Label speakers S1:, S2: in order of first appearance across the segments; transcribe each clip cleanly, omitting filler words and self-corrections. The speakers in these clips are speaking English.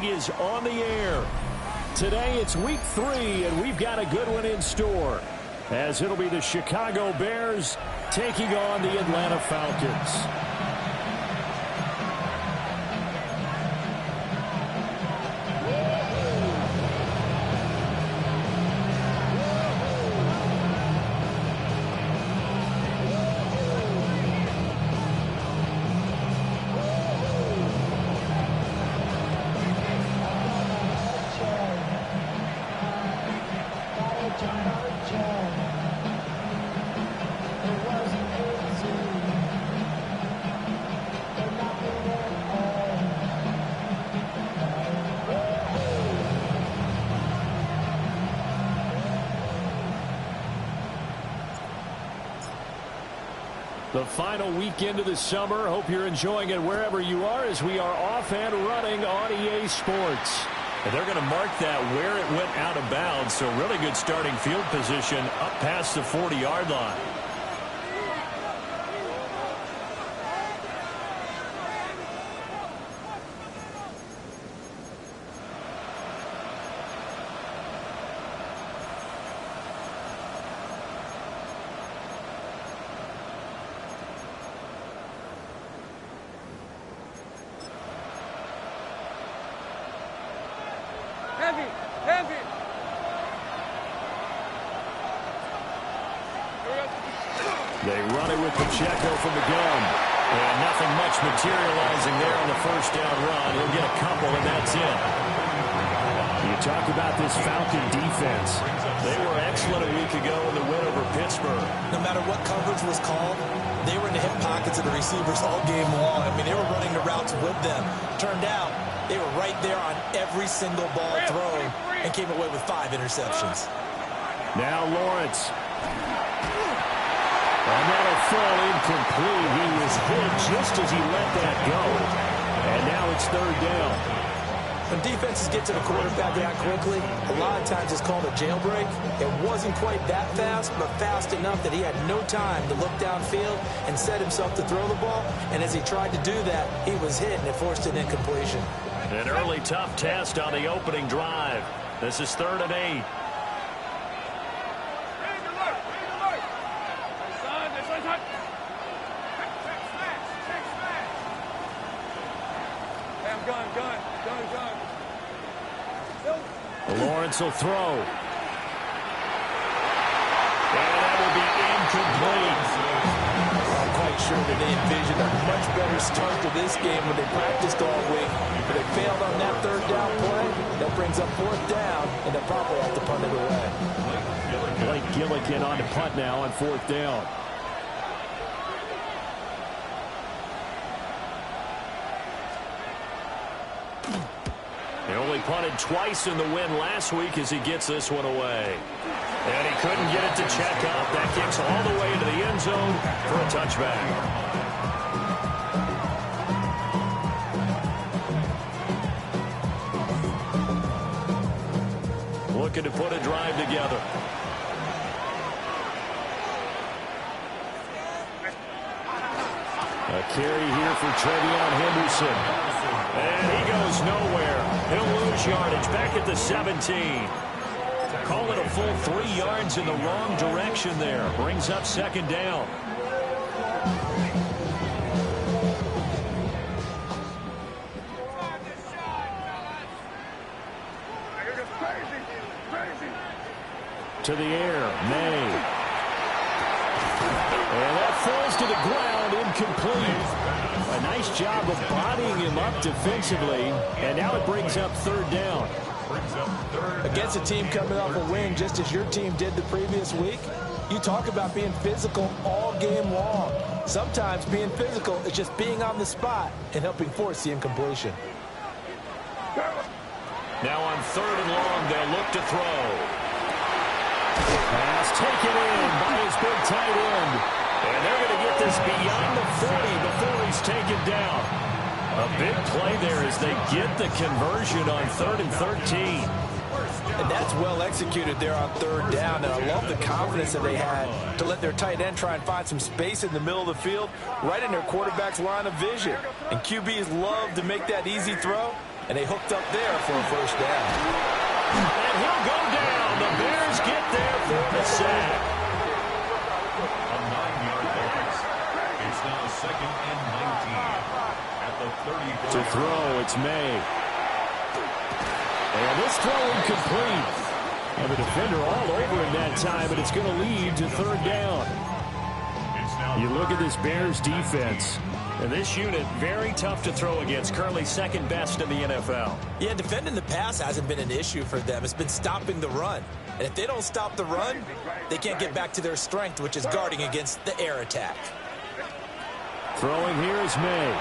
S1: League is on the air. Today it's week 3, and we've got a good one in store, as it'll be the Chicago Bears taking on the Atlanta Falcons. The final weekend of the summer. Hope you're enjoying it wherever you are, as we are off and running on EA Sports. And they're going to mark that where it went out of bounds, so really good starting field position up past the 40-yard line. They run it with Pacheco from the gun. And nothing much materializing there on the first down run. He'll get a couple, and that's it. You talk about this Falcon defense. They were excellent a week ago in the win over Pittsburgh.
S2: No matter what coverage was called, they were in the hip pockets of the receivers all game long. I mean, they were running the routes with them. Turned out, they were right there on every single ball thrown and came away with 5 interceptions.
S1: Now Lawrence. And that'll fall incomplete. He was hit just as he let that go. And now it's third down.
S2: When defenses get to the quarterback that quickly, a lot of times it's called a jailbreak. It wasn't quite that fast, but fast enough that he had no time to look downfield and set himself to throw the ball. And as he tried to do that, he was hit, and it forced an incompletion.
S1: An early tough test on the opening drive. This is 3rd and 8. Lawrence will throw. And that will be incomplete.
S2: I'm quite sure that they envisioned a much better start to this game when they practiced all week. But they failed on that 3rd down play. That brings up 4th down, and they'll probably have to punt it away.
S1: Blake Gillikin on to punt now on 4th down. He only punted twice in the win last week as he gets this one away. And he couldn't get it to check up. That kicks all the way to the end zone for a touchback. Looking to put a drive together. A carry here for Trevion Henderson. And he goes nowhere. He'll lose yardage back at the 17. Call it a full 3 yards in the wrong direction there. Brings up 2nd down. To the air, May. And that falls to the ground, incomplete. A nice job of bodying him up defensively, and now it brings up 3rd down.
S2: Against a team coming off a win just as your team did the previous week, you talk about being physical all game long. Sometimes being physical is just being on the spot and helping force the incompletion.
S1: Now on 3rd and long, they'll look to throw. Pass taken in by his big tight end. And they're going to get this beyond the 40 before he's taken down. A big play there as they get the conversion on 3rd and 13.
S2: And that's well executed there on 3rd down. And I love the confidence that they had to let their tight end try and find some space in the middle of the field, right in their quarterback's line of vision. And QBs love to make that easy throw. And they hooked up there for a first down.
S1: And he'll go down. The Bears get there for the sack.
S3: A 9-yard loss. It's now 2nd and 19 at the 30.
S1: To throw, it's May. And this throw incomplete. And the defender all over him that time, but it's going to lead to 3rd down. You look at this Bears defense, and this unit, very tough to throw against, currently 2nd best in the NFL.
S2: Yeah, defending the pass hasn't been an issue for them. It's been stopping the run. And if they don't stop the run, they can't get back to their strength, which is guarding against the air attack.
S1: Throwing here is May.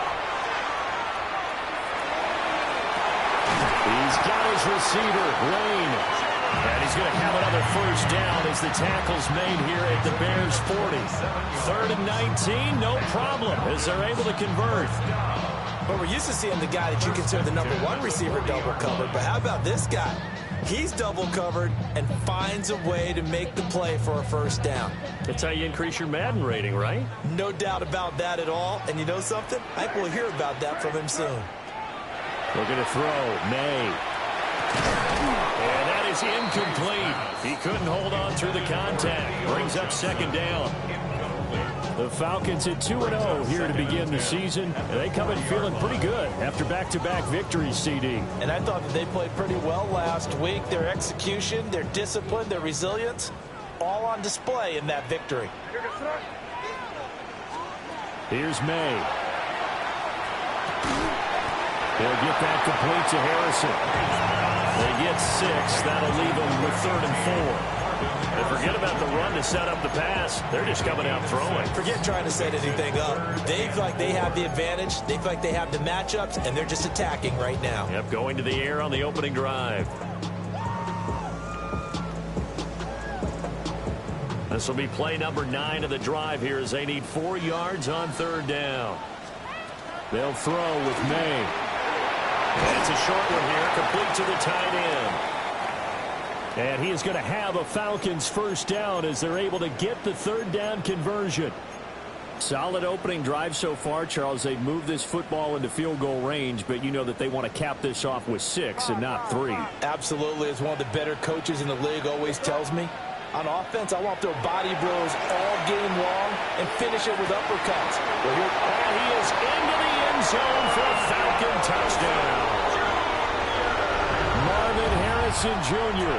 S1: He's got his receiver, Lane. And he's going to have another first down as the tackle's made here at the Bears 40. 3rd and 19, no problem, as they're able to convert.
S2: But we're used to seeing the guy that you consider the #1 receiver double covered. But how about this guy? He's double covered and finds a way to make the play for a first down.
S1: That's how you increase your Madden rating, right?
S2: No doubt about that at all. And you know something? I think we'll hear about that from him soon.
S1: We're going to throw May. And that is incomplete. He couldn't hold on through the contact. Brings up 2nd down. The Falcons at 2-0 here to begin the season. And they come in feeling pretty good after back-to-back victories, CD.
S2: And I thought that they played pretty well last week. Their execution, their discipline, their resilience, all on display in that victory.
S1: Here's May. They'll get that complete to Harrison. They get 6. That'll leave them with 3rd and 4. And forget about the run to set up the pass. They're just coming out throwing.
S2: Forget trying to set anything up. They feel like they have the advantage. They feel like they have the matchups, and they're just attacking right now.
S1: Yep, going to the air on the opening drive. This will be play number 9 of the drive here as they need 4 yards on 3rd down. They'll throw with May. And it's a short one here, complete to the tight end. And he is going to have a Falcons first down as they're able to get the 3rd down conversion. Solid opening drive so far, Charles. They've moved this football into field goal range, but you know that they want to cap this off with 6 and not 3.
S2: Absolutely. As one of the better coaches in the league always tells me, on offense, I want to throw body blows all game long and finish it with uppercuts.
S1: Well, and he is into the end zone for a Falcon touchdown. Marvin Harrison Jr.,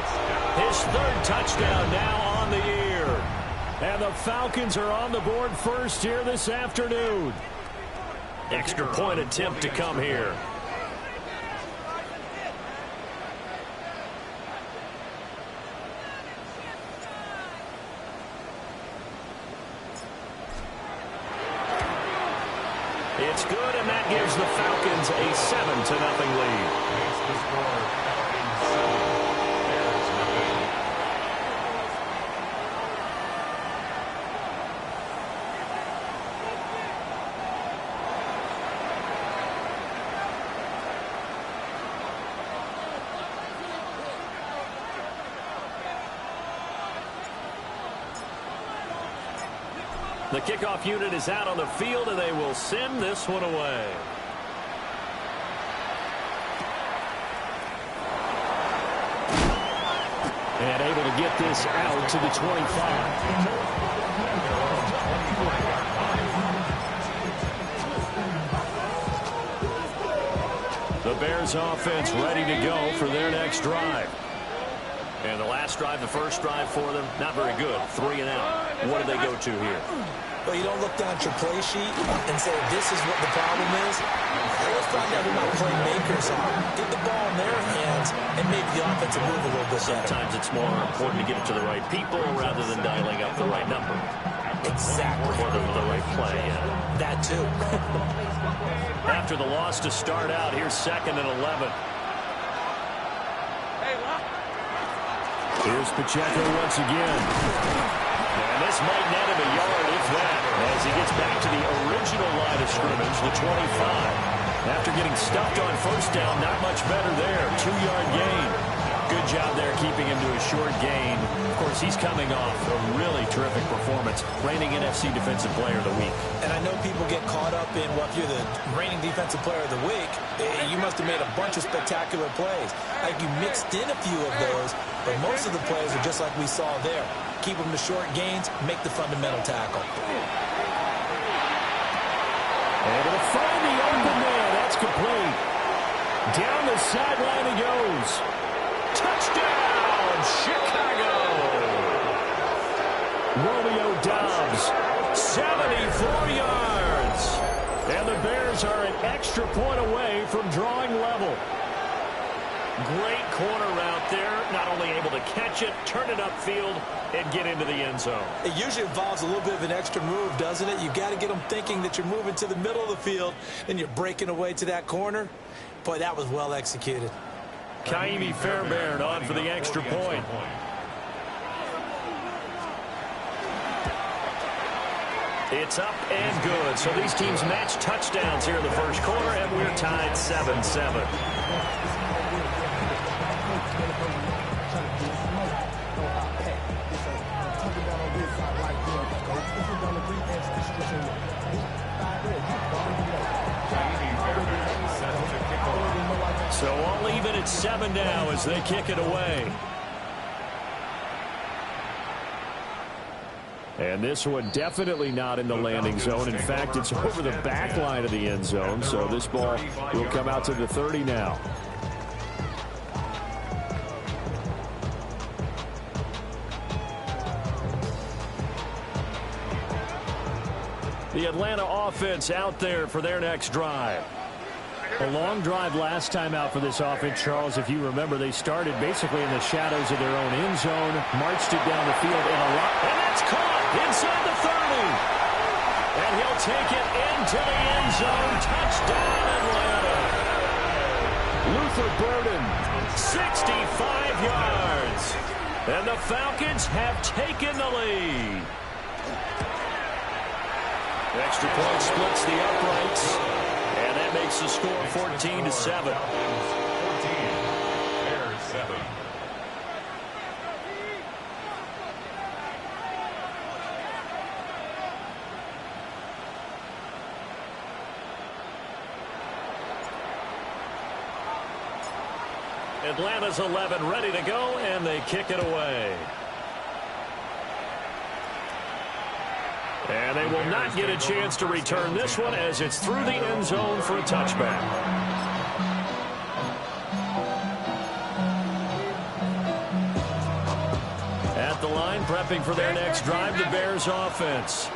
S1: his 3rd touchdown now on the year. And the Falcons are on the board first here this afternoon. Extra point attempt to come here. It's good, and that gives the Falcons a 7-0 lead. The kickoff unit is out on the field, and they will send this one away. And able to get this out to the 25. The Bears offense ready to go for their next drive. And the last drive, the first drive for them, not very good. 3 and out. What do they go to here?
S2: Well, you don't look down at your play sheet and say, this is what the problem is. Let's find out who my playmakers are. Get the ball in their hands and make the offensive move a little bit better.
S1: Sometimes it's more important to get it to the right people rather than dialing up the right number.
S2: Exactly.
S1: Or the right play, yeah.
S2: That too.
S1: After the loss to start out, here's 2nd and 11. Here's Pacheco once again. And this might net him a yard, if that, as he gets back to the original line of scrimmage, the 25. After getting stuffed on first down, not much better there. 2-yard gain. Good job there keeping him to a short gain. Of course, he's coming off a really terrific performance, reigning NFC Defensive Player of the Week.
S2: And I know people get caught up in, well, if you're the reigning Defensive Player of the Week, you must have made a bunch of spectacular plays. Like you mixed in a few of those, but most of the plays are just like we saw there. Keep them to short gains, make the fundamental tackle.
S1: Able to find the open man. That's complete. Down the sideline he goes. Touchdown, Chicago! Romeo Doubs, 74 yards. And the Bears are an extra point away from drawing level. Great corner route there. Not only able to catch it, turn it upfield, and get into the end zone.
S2: It usually involves a little bit of an extra move, doesn't it? You got to get them thinking that you're moving to the middle of the field and you're breaking away to that corner. Boy, that was well executed.
S1: Kaimi Fairbairn on for the extra point. It's up and good. So these teams match touchdowns here in the first quarter, and we're tied 7-7. So all even at 7 now as they kick it away. And this one definitely not in the landing zone. In fact, it's over the back line of the end zone. So this ball will come out to the 30 now. The Atlanta offense out there for their next drive. A long drive last time out for this offense, Charles. If you remember, they started basically in the shadows of their own end zone, marched it down the field, and that's caught inside the 30. And he'll take it into the end zone. Touchdown, Atlanta. Luther Burden, 65 yards. And the Falcons have taken the lead. Extra point splits the uprights. And that makes the score 14-7.
S3: 14, Bears 7.
S1: Atlanta's 11 ready to go, and they kick it away. And they will not get a chance to return this one as it's through the end zone for a touchback. At the line, prepping for their next drive, the Bears offense.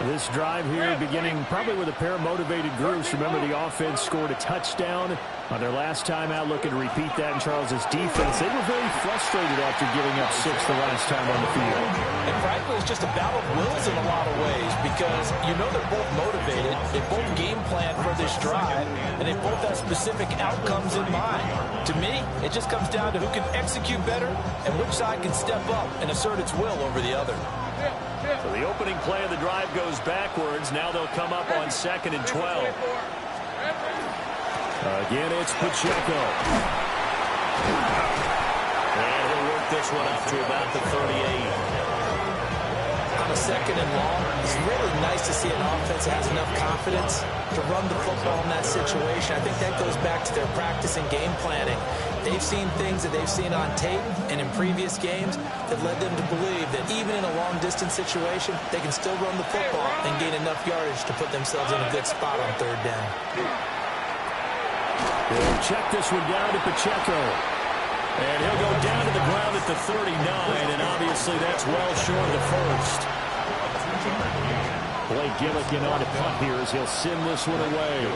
S1: This drive here beginning probably with a pair of motivated groups. Remember, the offense scored a touchdown on their last time out, looking to repeat that in Charles's defense. They were very frustrated after giving up 6 the last time on the field.
S2: And frankly, it's just a battle of wills in a lot of ways because you know they're both motivated. They both game plan for this drive, and they both have specific outcomes in mind. To me, it just comes down to who can execute better and which side can step up and assert its will over the other.
S1: So the opening play of the drive goes backwards. Now they'll come up on 2nd and 12. Again, it's Pacheco. And he'll work this one up to about the 38.
S2: On a 2nd and long, it's really nice to see an offense that has enough confidence to run the football in that situation. I think that goes back to their practice and game planning. They've seen things that they've seen on tape and in previous games that led them to believe that even in a long-distance situation, they can still run the football and gain enough yardage to put themselves in a good spot on 3rd down.
S1: They'll check this one down to Pacheco. And he'll go down to the ground at the 39, and obviously that's well short of the first. Blake Gillikin on a punt here as he'll send this one away.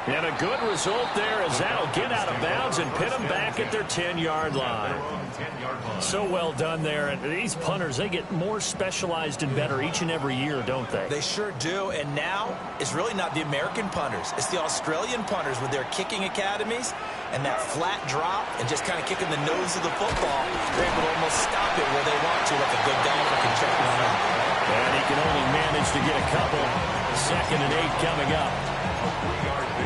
S1: And a good result there as that'll get out of bounds and pin them back at their 10-yard line. So well done there. And these punters, they get more specialized and better each and every year, don't they?
S2: They sure do. And now it's really not the American punters. It's the Australian punters with their kicking academies and that flat drop and just kind of kicking the nose of the football. They're able to almost stop it where they want to like a good
S1: to get a couple. 2nd and 8 coming up.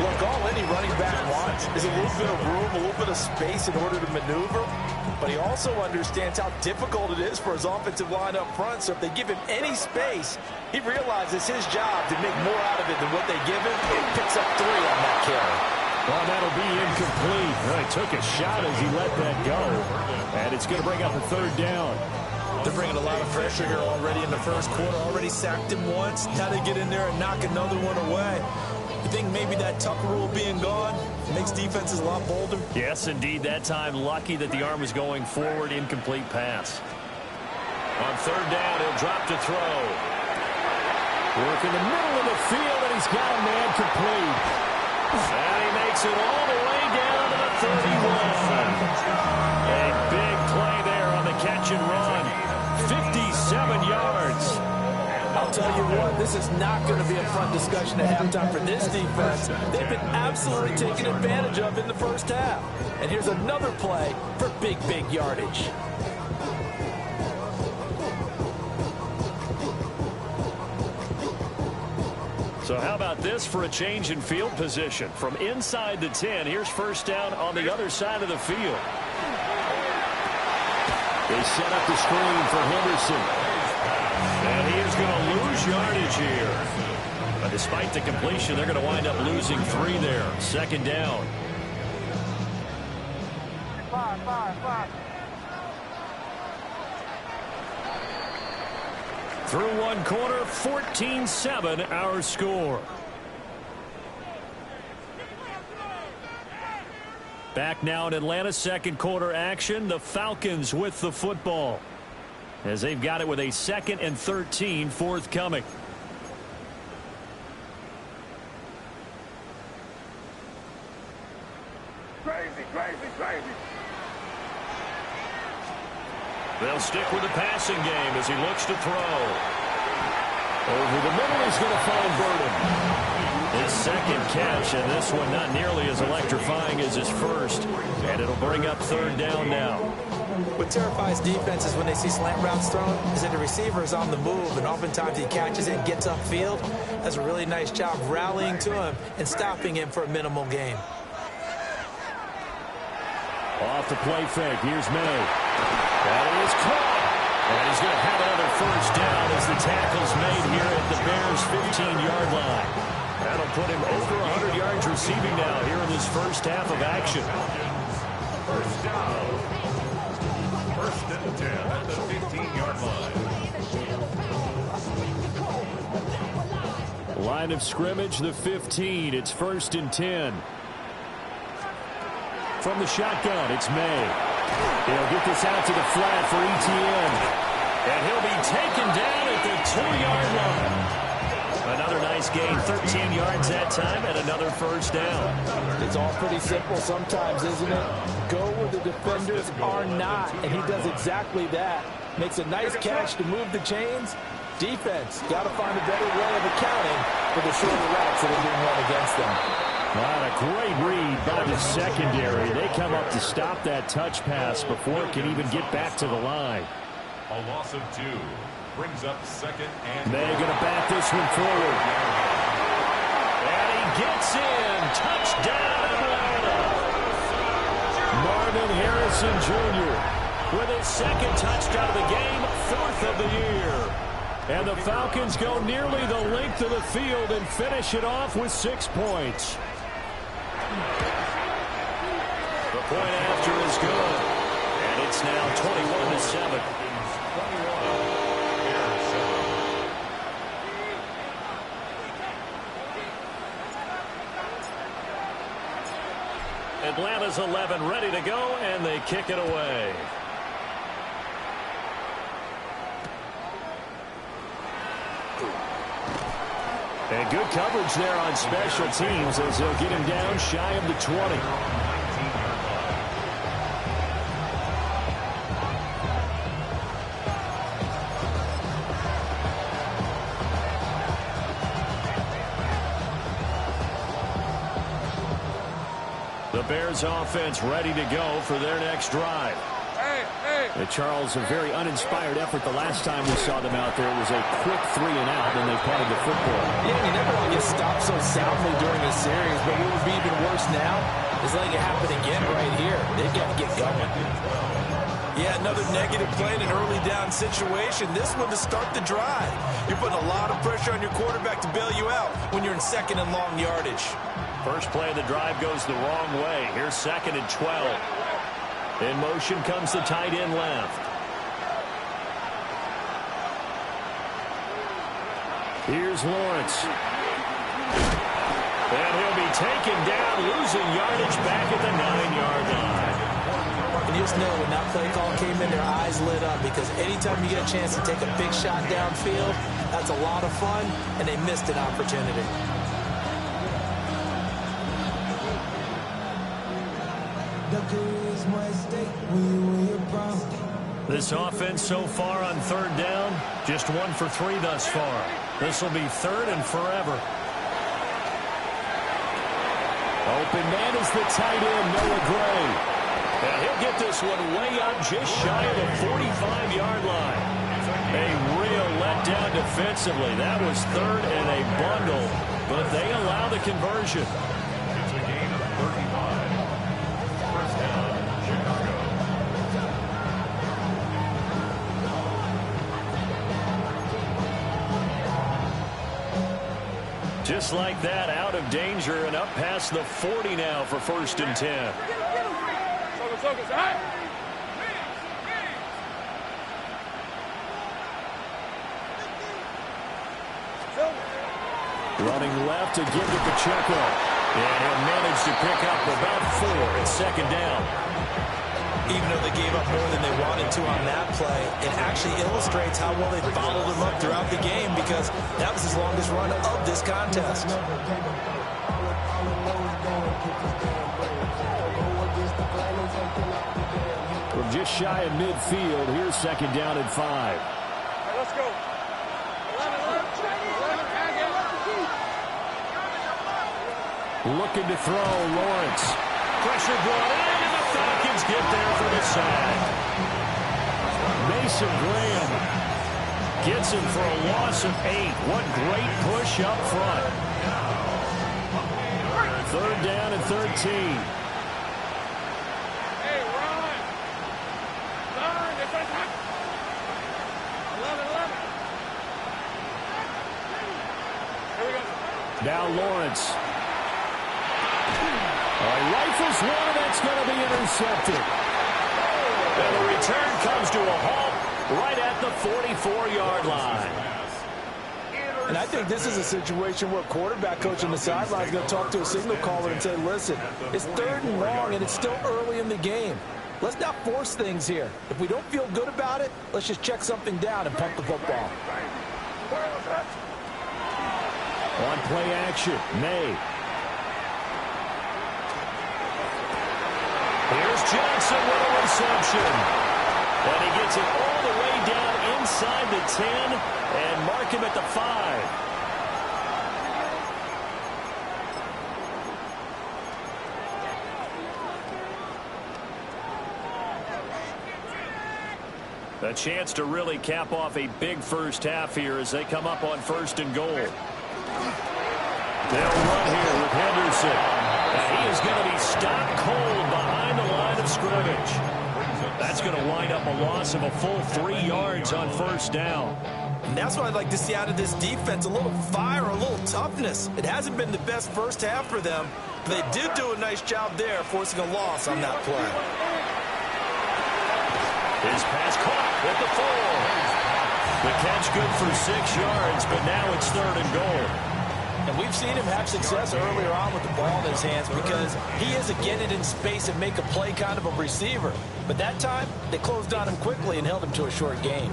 S2: Look, all any running back wants is a little bit of room, a little bit of space in order to maneuver. But he also understands how difficult it is for his offensive line up front. So if they give him any space, he realizes his job to make more out of it than what they give him. He picks up 3 on that carry.
S1: Well, that'll be incomplete. Well, he took a shot as he let that go. And it's going to bring up a 3rd down.
S2: They're bringing a lot of pressure here already in the first quarter. Already sacked him once. Now they get in there and knock another one away. You think maybe that tuck rule being gone makes defenses a lot bolder?
S1: Yes, indeed. That time, lucky that the arm was going forward. Incomplete pass. On 3rd down, he'll drop to throw. Work in the middle of the field, and he's got a man complete. And he makes it all the way down to the 31. A big play there on the catch and run. 57 yards.
S2: I'll tell you what, this is not going to be a fun discussion at halftime for this defense. They've been absolutely taken advantage of in the first half. And here's another play for big yardage.
S1: So how about this for a change in field position? From inside the 10, here's 1st down on the other side of the field. They set up the screen for Henderson. And he is going to lose yardage here. But despite the completion, they're going to wind up losing 3 there. 2nd down. Through 1 quarter, 14-7 our score. Back now in Atlanta, 2nd quarter action. The Falcons with the football, as they've got it with a 2nd and 13 forthcoming.
S4: Crazy.
S1: They'll stick with the passing game as he looks to throw. Over the middle, he's going to find Burden. His 2nd catch, and this one not nearly as electrifying as his first. And it'll bring up 3rd down now.
S2: What terrifies defenses when they see slant routes thrown is that the receiver is on the move, and oftentimes he catches it and gets upfield. Does a really nice job rallying to him and stopping him for a minimal gain.
S1: Off the play fake, here's May. That is caught. And he's going to have another 1st down as the tackle's made here at the Bears' 15-yard line. That'll put him over 100 yards receiving now here in this first half of action.
S3: 1st down. 1st and 10 at the 15-yard line.
S1: Line of scrimmage, the 15. It's 1st and 10. From the shotgun, it's May. He'll get this out to the flat for ETN. And he'll be taken down at the 2-yard line. Another nice gain, 13 yards that time, and another 1st down.
S2: It's all pretty simple sometimes, isn't it? Go where the defenders are not, and he does exactly that. Makes a nice catch to move the chains. Defense, got to find a better way of accounting for the shorter routes that are being run against them.
S1: Not a great read by the secondary. They come up to stop that touch pass before it can even get back to the line.
S3: A loss of 2 brings up 2nd and...
S1: They're going to back this one forward. And he gets in. Touchdown, Atlanta. Marvin Harrison Jr. with his 2nd touchdown of the game, 4th of the year. And the Falcons go nearly the length of the field and finish it off with 6 points. The point after is good. And it's now 21-7. Atlanta's 11 ready to go, and they kick it away. And good coverage there on special teams as they'll get him down shy of the 20. The Bears offense ready to go for their next drive.
S4: Hey,
S1: Charles, a very uninspired effort the last time we saw them out there. It was a quick 3 and out, and they punted the football.
S2: Yeah, you never really get stopped so soundly during a series, but what would be even worse now is letting it happen again right here. They've got to get going. Yeah, another negative play in an early down situation. This one to start the drive. You're putting a lot of pressure on your quarterback to bail you out when you're in second and long yardage.
S1: First play of the drive goes the wrong way. Here's 2nd and 12. In motion comes the tight end left. Here's Lawrence. And he'll be taken down, losing yardage back at the 9-yard line.
S2: And you just know when that play call came in, their eyes lit up, because anytime you get a chance to take a big shot downfield, that's a lot of fun, and they missed an opportunity.
S1: This offense so far on 3rd down, just 1 for 3 thus far. This will be 3rd and forever. Open man is the tight end, Noah Gray. And he'll get this one way up just shy of the 45-yard line. A real letdown defensively. That was 3rd and a bundle, but they allow the conversion.
S3: It's a gain of 35. First down, Chicago.
S1: Just like that, out of danger and up past the 40 now for 1st and 10. Running left to give to Pacheco. And he'll manage to pick up about 4 at 2nd down.
S2: Even though they gave up more than they wanted to on that play, it actually illustrates how well they followed him up throughout the game, because that was his longest run of this contest.
S1: From just shy of midfield, here's 2nd down and 5.
S4: Let's go.
S1: Looking to throw, Lawrence. Pressure brought in, and the Falcons get there for the sack. Mason Graham gets him for a loss of 8. What great push up front. 3rd down and 13.
S4: Hey, run. Run. It's a touch. 11. Here we go.
S1: Now Lawrence. Rifles one, that's going to be intercepted. And the return comes to a halt right at the 44-yard line.
S2: And I think this is a situation where quarterback coach on the sideline is going to talk to a signal caller and say, listen, it's 3rd and long, and it's still early in the game. Let's not force things here. If we don't feel good about it, let's just check something down and pump the football.
S1: On play action, May. Here's Johnson with a reception. And he gets it all the way down inside the 10 and mark him at the 5. A chance to really cap off a big first half here as they come up on 1st and goal. They'll run here with Henderson. And he is going to be stopped cold behind the line of scrimmage. That's going to wind up a loss of a full 3 yards on 1st down.
S2: And that's what I'd like to see out of this defense, a little fire, a little toughness. It hasn't been the best first half for them, but they did do a nice job there, forcing a loss on that play.
S1: His pass caught at the 4. The catch good for 6 yards, but now it's 3rd and goal.
S2: And we've seen him have success earlier on with the ball in his hands, because he is a get it in space and make a play kind of a receiver. But that time, they closed on him quickly and held him to a short gain.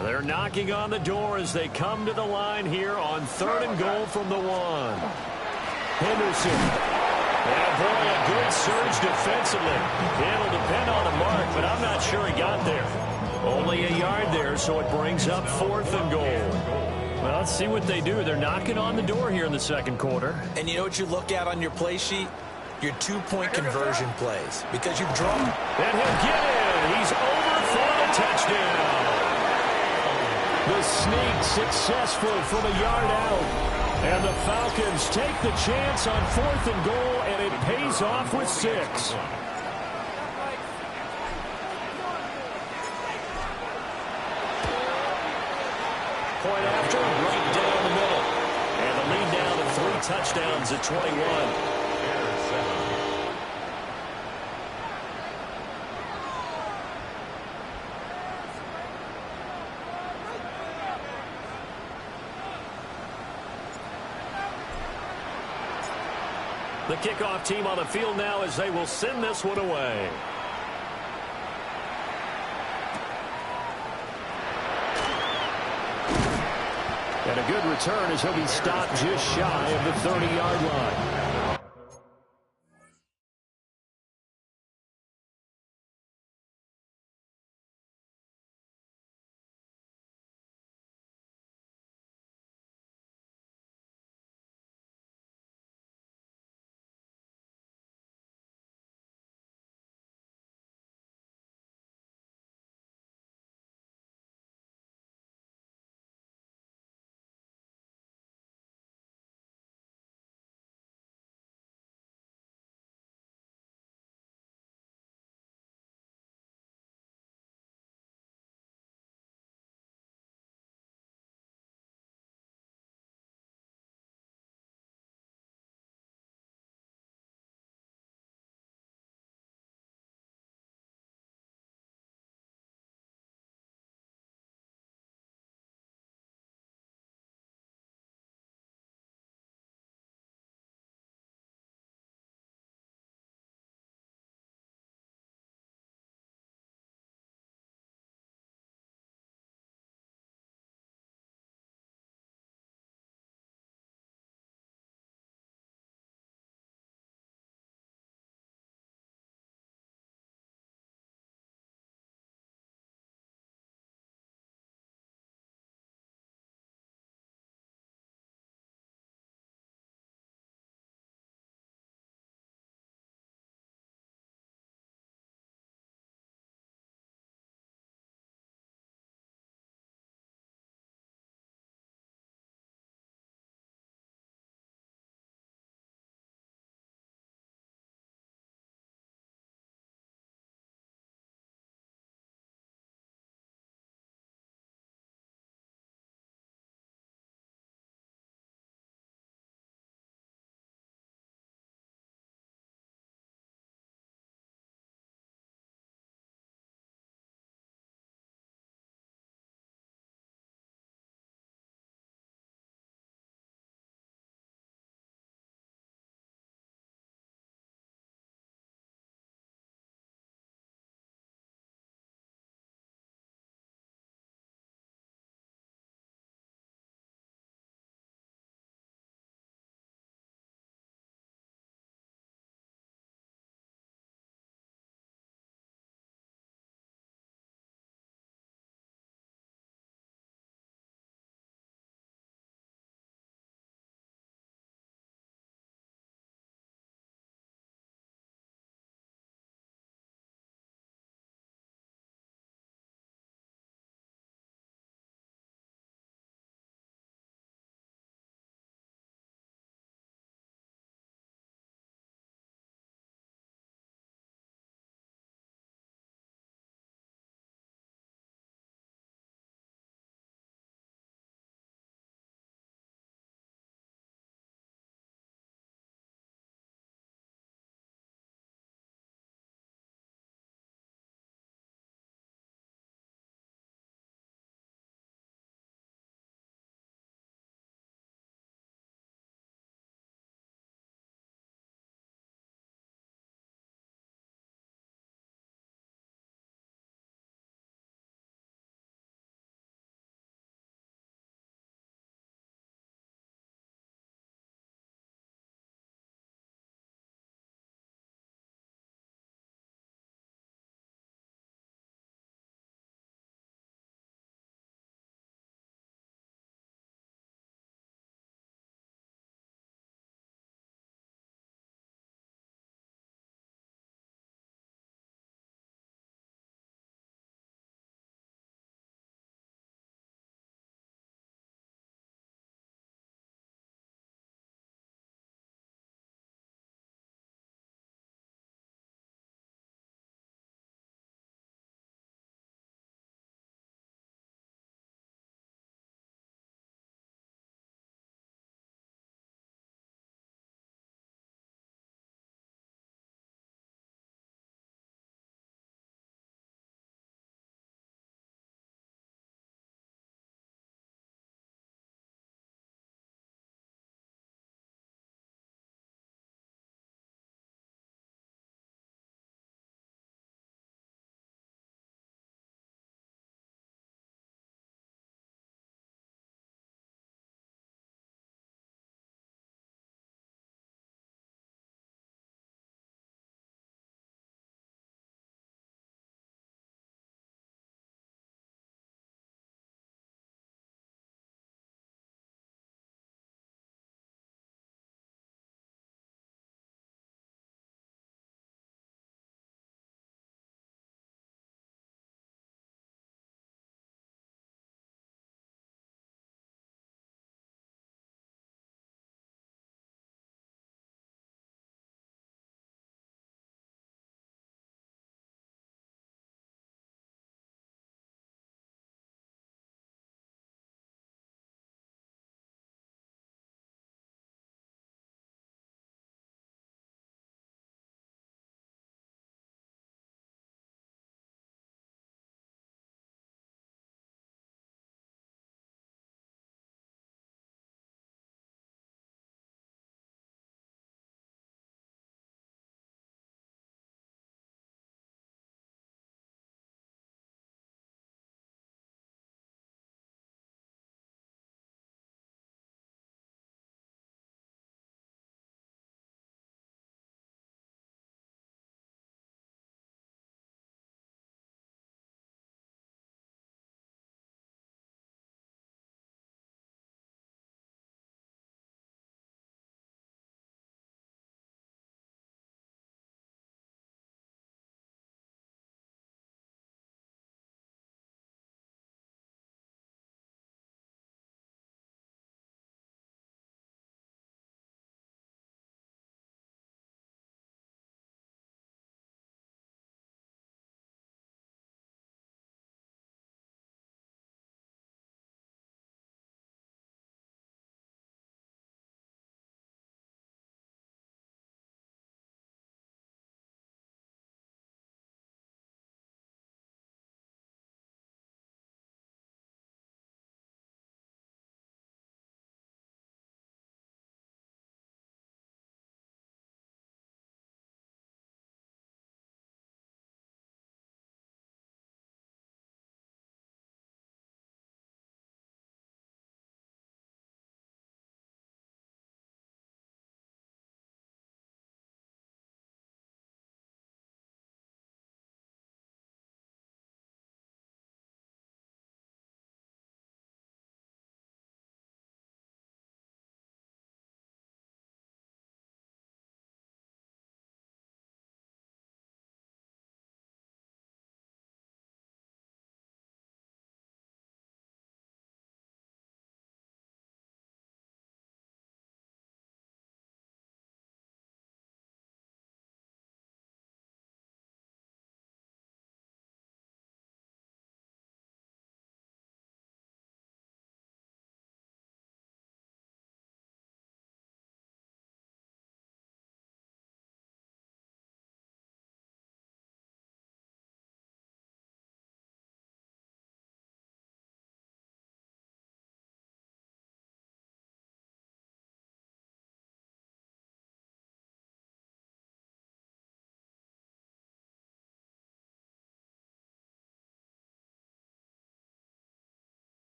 S1: They're knocking on the door as they come to the line here on 3rd and goal from the 1. Henderson. And boy, a good surge defensively. It'll depend on the mark, but I'm not sure he got there. Only a yard there, so it brings up 4th and goal. Well, let's see what they do. They're knocking on the door here in the 2nd quarter.
S2: And you know what you look at on your play sheet? your two-point conversion plays because you've drawn.
S1: And he'll get it. He's over for a touchdown. The sneak successful from a yard out. And the Falcons take the chance on 4th and goal, and it pays off with 6. Point after, right down the middle. And the lead down to 3 touchdowns at 21. The kickoff team on the field now as they will send this one away. And a good return as he'll be stopped just shy of the 30-yard line.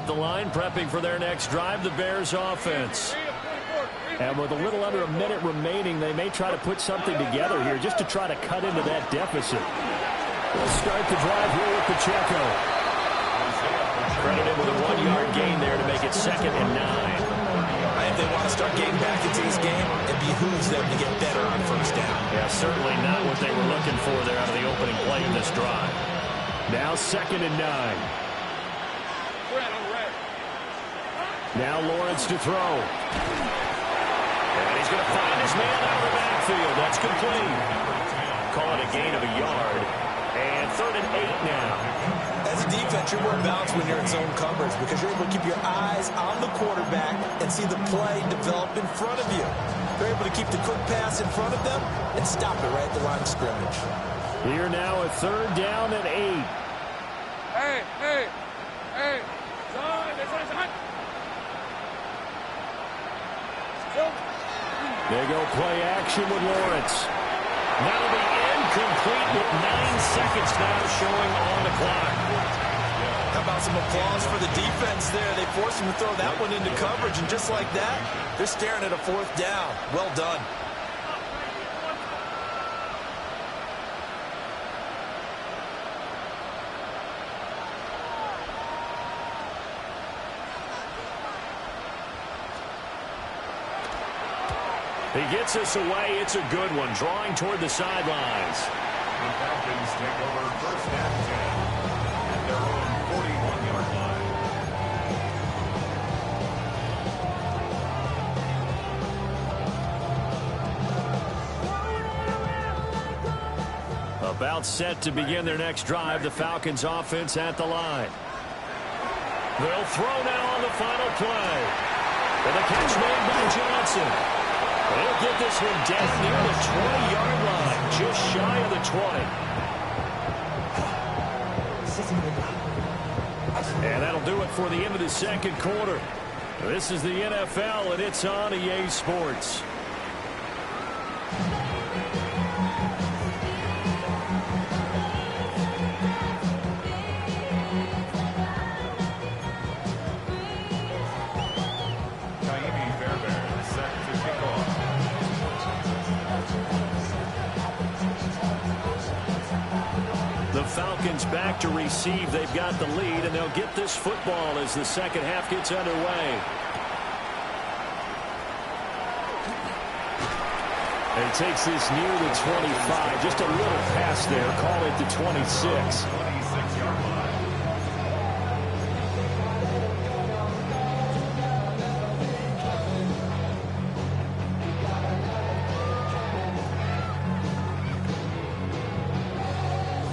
S1: the line, prepping for their next drive, the Bears offense. And with a little under a minute remaining, they may try to put something together here just to try to cut into that deficit. They'll start the drive here with Pacheco. Credited with a 1-yard gain there to make it 2nd and 9.
S2: If they want to start getting back into this game, it behooves them to get better on first down.
S1: Yeah, certainly not what they were looking for there out of the opening play of this drive. Now 2nd and 9. Now Lawrence to throw. And he's going to find his man out of the backfield. That's complete. Call it a gain of a yard. And 3rd and 8 now.
S2: As a defense, you're more balanced when you're in zone coverage because you're able to keep your eyes on the quarterback and see the play develop in front of you. They're able to keep the quick pass in front of them and stop it right at the line of scrimmage.
S1: Here now a 3rd down and 8.
S4: Hey.
S1: They go play action with Lawrence. That'll be incomplete with 9 seconds now showing on the clock.
S2: How about some applause for the defense there? They forced him to throw that one into coverage, and just like that, they're staring at a 4th down. Well done.
S1: He gets us away. It's a good one. Drawing toward the sidelines.
S3: The Falcons take over 1st and 10 at their own 41-yard line.
S1: About set to begin their next drive. The Falcons offense at the line. They'll throw now on the final play. And the catch made by Johnson. They'll get this one down near the 20-yard line, just shy of the 20. And that'll do it for the end of the 2nd quarter. This is the NFL, and it's on EA Sports. Falcons back to receive. They've got the lead, and they'll get this football as the 2nd half gets underway. And he takes this near the 25. Just a little pass there. Call it the 26.
S3: 26-yard line.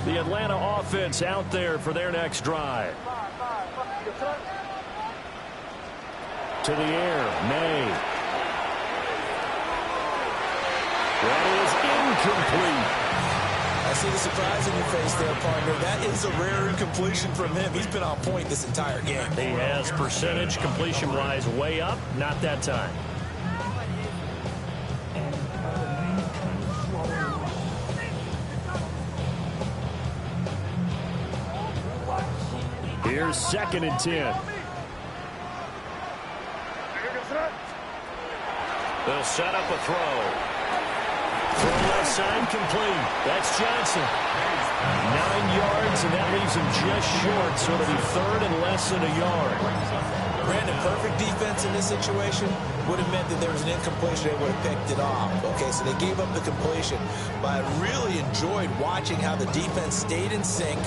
S1: The Atlanta offense out there for their next drive. To the air, May. That is incomplete.
S2: I see the surprise in your face there, partner. That is a rare incompletion from him. He's been on point this entire game.
S1: He has percentage completion-wise way up. Not that time. Here's 2nd and 10. They'll set up a throw. Throw left side complete. That's Johnson. 9 yards, and that leaves him just short, so it'll be 3rd and less than a yard.
S2: Brandon, perfect defense in this situation would have meant that there was an incompletion. They would have picked it off. Okay, so they gave up the completion. But I really enjoyed watching how the defense stayed in sync,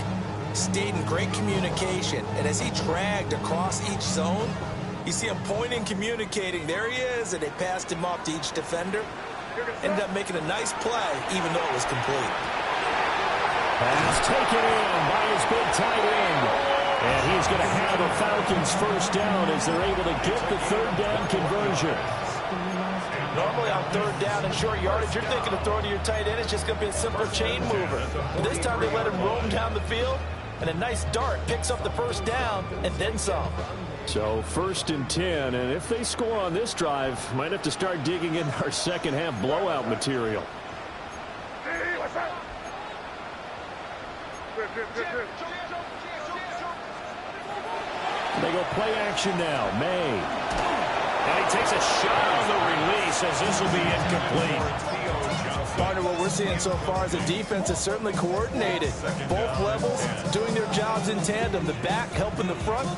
S2: stayed in great communication, and as he dragged across each zone, you see him pointing, communicating. There he is, and they passed him off to each defender. Ended up making a nice play, even though it was complete.
S1: Pass taken in by his big tight end. And he's going to have a Falcons 1st down as they're able to get the 3rd down conversion.
S2: Normally on 3rd down and short yardage, you're thinking of throwing to your tight end. It's just going to be a simple chain mover. But this time they let him roam down the field, and a nice dart picks up the 1st down and then some.
S1: So 1st and 10, and if they score on this drive, might have to start digging in our 2nd half blowout material. They go play action now. May.
S5: And he takes a shot on the release as this will be incomplete.
S2: Partner, what we're seeing so far is the defense is certainly coordinated. Both levels doing their jobs in tandem. The back helping the front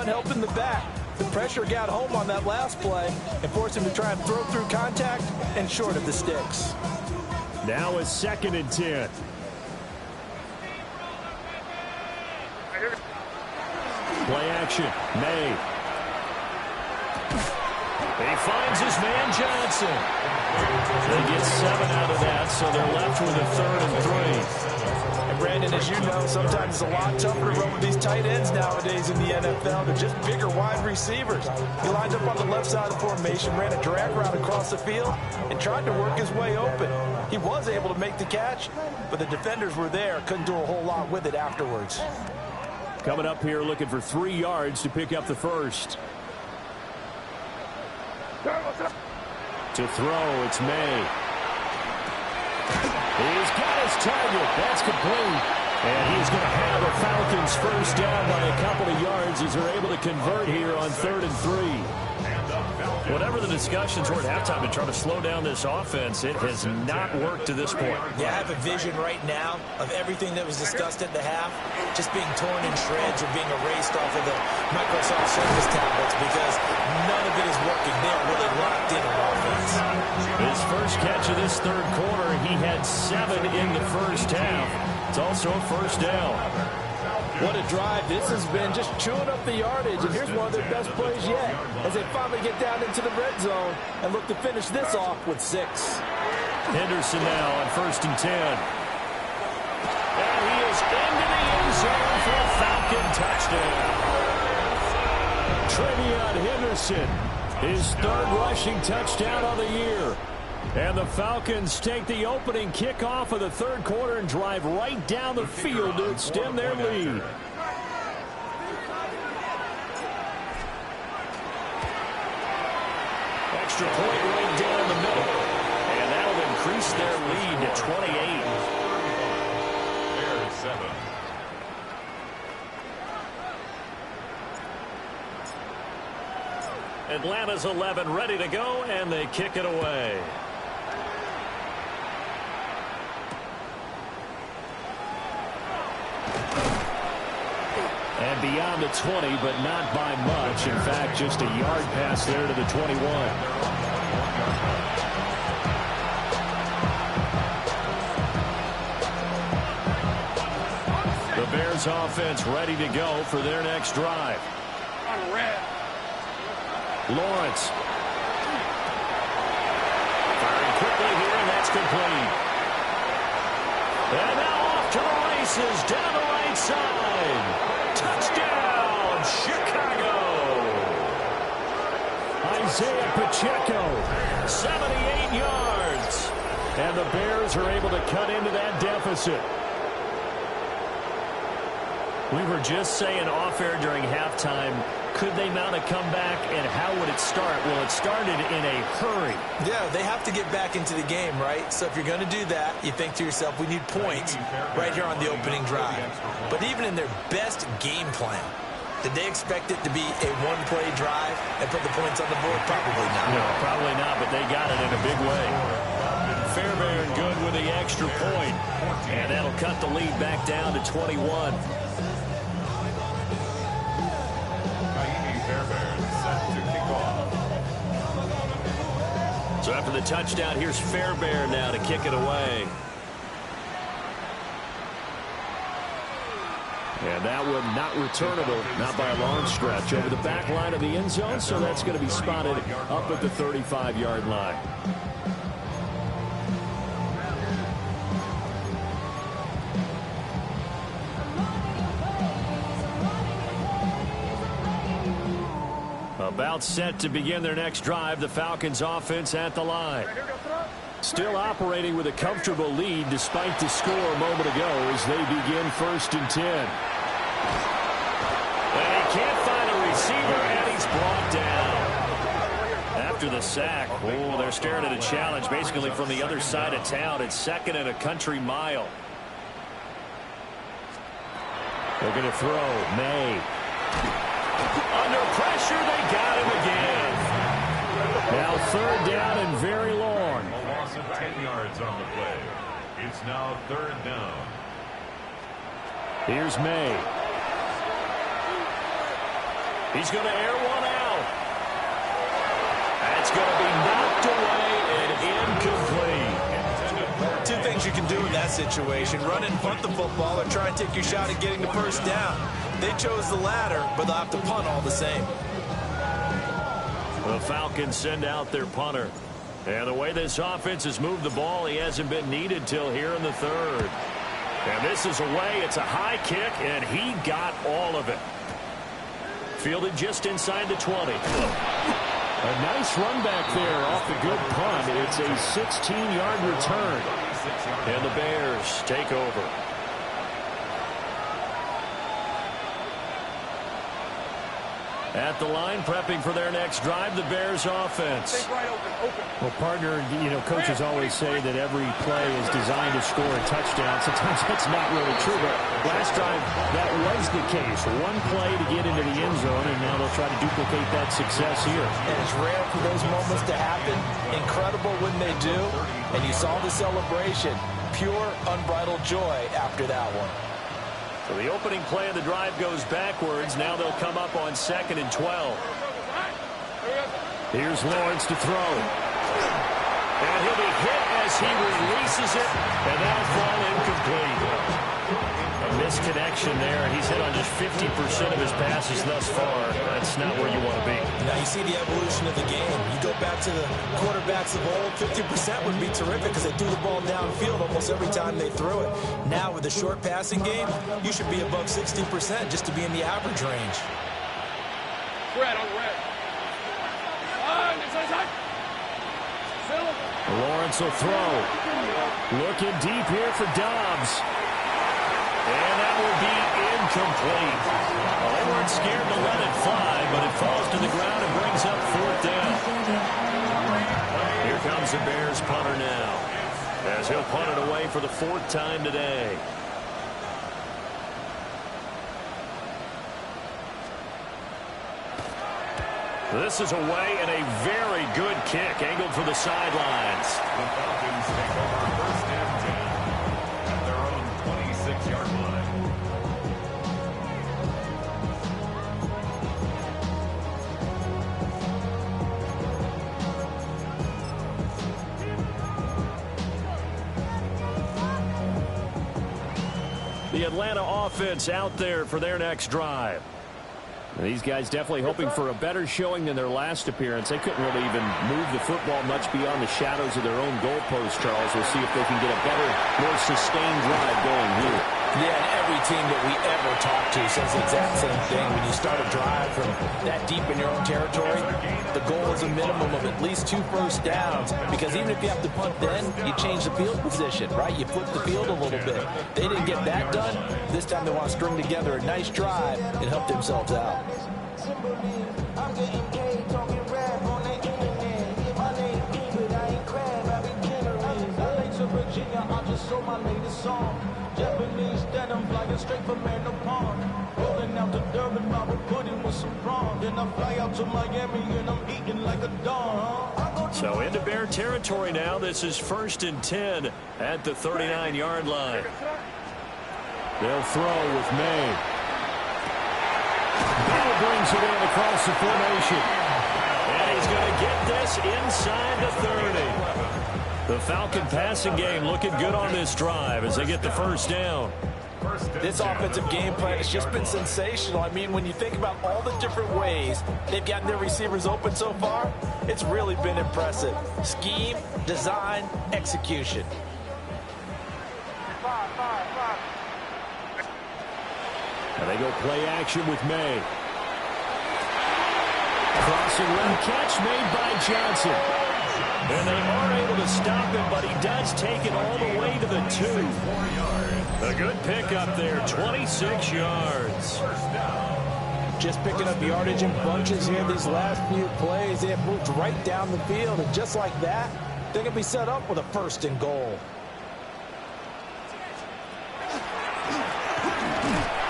S2: helping the back. The pressure got home on that last play and forced him to try and throw through contact and short of the sticks.
S1: Now it's 2nd and 10. Play action. May. He finds his man Johnson. They get 7 out of that, so they're left with a 3rd and 3.
S2: And Brandon, as you know, sometimes it's a lot tougher to run with these tight ends nowadays in the NFL. They're just bigger wide receivers. He lined up on the left side of the formation, ran a drag route across the field, and tried to work his way open. He was able to make the catch, but the defenders were there, couldn't do a whole lot with it afterwards.
S1: Coming up here looking for 3 yards to pick up the first. To throw, it's May. He's got his target. That's complete. And he's going to have a Falcons first down by a couple of yards as they're able to convert here on 3rd and 3. Whatever the discussions were at halftime to try to slow down this offense, it has not worked to this point.
S2: Yeah, I have a vision right now of everything that was discussed at the half just being torn in shreds or being erased off of the Microsoft Surface tablets because none of it is working. They are really locked in on offense.
S1: His first catch of this 3rd quarter, he had 7 in the first half. It's also a first down.
S2: What a drive. This has been just chewing up the yardage, and here's one of their best plays yet as they finally get down into the red zone and look to finish this off with 6.
S1: Henderson now on 1st and 10. And he is into the end zone for a Falcon touchdown. Trevion Henderson, his 3rd rushing touchdown of the year. And the Falcons take the opening kickoff of the 3rd quarter and drive right down the field to extend their lead. Extra point right down the middle. And that'll increase their lead to 28.
S3: Bears 7.
S1: Atlanta's 11 ready to go, and they kick it away. And beyond the 20, but not by much. In fact, just a yard pass there to the 21. The Bears offense ready to go for their next drive. Lawrence. Firing quickly here, and that's complete. And now off to the races down the right side. Touchdown, Chicago! Isaiah Pacheco, 78 yards. And the Bears are able to cut into that deficit. We were just saying off-air during halftime, could they mount a comeback, and how would it start? Well, it started in a hurry.
S2: Yeah, they have to get back into the game, right? So if you're going to do that, you think to yourself, we need points right here on the opening drive. But even in their best game plan, did they expect it to be a one-play drive and put the points on the board? Probably not.
S1: No, probably not, but they got it in a big way. Fairbairn good with the extra point, and that'll cut the lead back down to 21. So after the touchdown, here's Fairbairn now to kick it away. And that one not returnable, not by a long stretch, over the back line of the end zone, so that's going to be spotted up at the 35-yard line. About set to begin their next drive, the Falcons offense at the line. Still operating with a comfortable lead despite the score a moment ago as they begin 1st and 10. And he can't find a receiver, and he's brought down. After the sack, oh, they're staring at a challenge basically from the other side of town. It's 2nd and a country mile. They're going to throw. May.
S5: Under pressure, they got him again.
S1: Now third down and very long.
S3: A loss of 10 yards on the play. It's now third down.
S1: Here's May.
S5: He's going to air one out. That's going to be knocked away and incomplete.
S2: Two things you can do in that situation: run and punt the football, or try and take your shot at getting the first down. They chose the latter, but they'll have to punt all the same.
S1: The Falcons send out their punter. And the way this offense has moved the ball, he hasn't been needed till here in the third. And this is away. It's a high kick, and he got all of it. Fielded just inside the 20. A nice run back there off the good punt. It's a 16-yard return. And the Bears take over. At the line, prepping for their next drive, the Bears offense. Well, partner, you know, coaches always say that every play is designed to score a touchdown. Sometimes that's not really true, but last drive, that was the case. One play to get into the end zone, and now they'll try to duplicate that success here.
S2: And it's rare for those moments to happen. Incredible when they do. And you saw the celebration. Pure, unbridled joy after that one.
S1: So the opening play of the drive goes backwards. Now they'll come up on 2nd and 12. Here's Lawrence to throw. And he'll be hit as he releases it, and that'll fall incomplete. A misconnection there, and he's hit on just 50% of his passes thus far. That's not where you want to be.
S2: Now you see the evolution of the game. You go back to the quarterbacks of old, 50% would be terrific because they threw the ball downfield almost every time they threw it. Now with the short passing game, you should be above 60% just to be in the average range.
S4: Red on red.
S1: Lawrence will throw. Looking deep here for Dobbs. And that will be incomplete. Well, they weren't scared to let it fly, but it falls to the ground and brings up 4th down. Here comes the Bears punter now, as he'll punt it away for the 4th time today. This is away, and a very good kick angled for the sidelines.
S3: The Falcons take over first and 10 at their own 26-yard line.
S1: The Atlanta offense out there for their next drive. These guys definitely hoping for a better showing than their last appearance. They couldn't really even move the football much beyond the shadows of their own goalpost, Charles. We'll see if they can get a better, more sustained drive going here.
S2: Yeah, and every team that we ever talk to says the exact same thing. When you start a drive from that deep in your own territory, the goal is a minimum of at least 2 first downs, because even if you have to punt then, you change the field position, right? You flip the field a little bit. They didn't get that done. This time they want to string together a nice drive and help themselves out.
S6: I'm getting paid, talking rap on the internet. Yeah, my name David, I ain't crab, I be generous. LA to Virginia, I just sold my latest song. Japanese denim, flying straight from Manapon. Rolling out to Durban, Bible pudding with some prawn. Then I fly out to Miami and I'm eating like a dawn.
S1: So into Bear territory now. This is 1st and 10 at the 39-yard line. They'll throw with May. Bell brings it in across the formation. And he's going to get this inside the 30. The Falcon passing game looking good on this drive as they get the first down.
S2: This offensive game plan has just been sensational. I mean, when you think about all the different ways they've gotten their receivers open so far, it's really been impressive. Scheme, design, execution.
S1: And they go play action with May. Crossing run catch made by Johnson. And they are able to stop him, but he does take it all the way to the 2. A good pickup there, 26 yards.
S2: Just picking up yardage in bunches here these last few plays. They have moved right down the field, and just like that, they're going to be set up with a 1st and goal.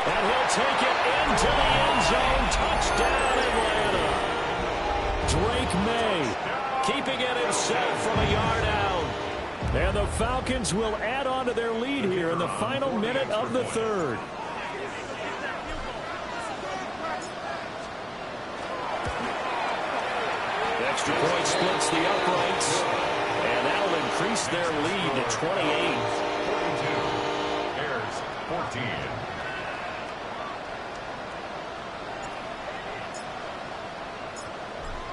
S1: And he'll take it into the end zone. Touchdown. down Atlanta. Drake May keeping it himself from a yard out. And the Falcons will add on to their lead here in the final minute of the third. The extra point splits the uprights, and that'll increase their lead to 28.
S3: 42. Bears 14.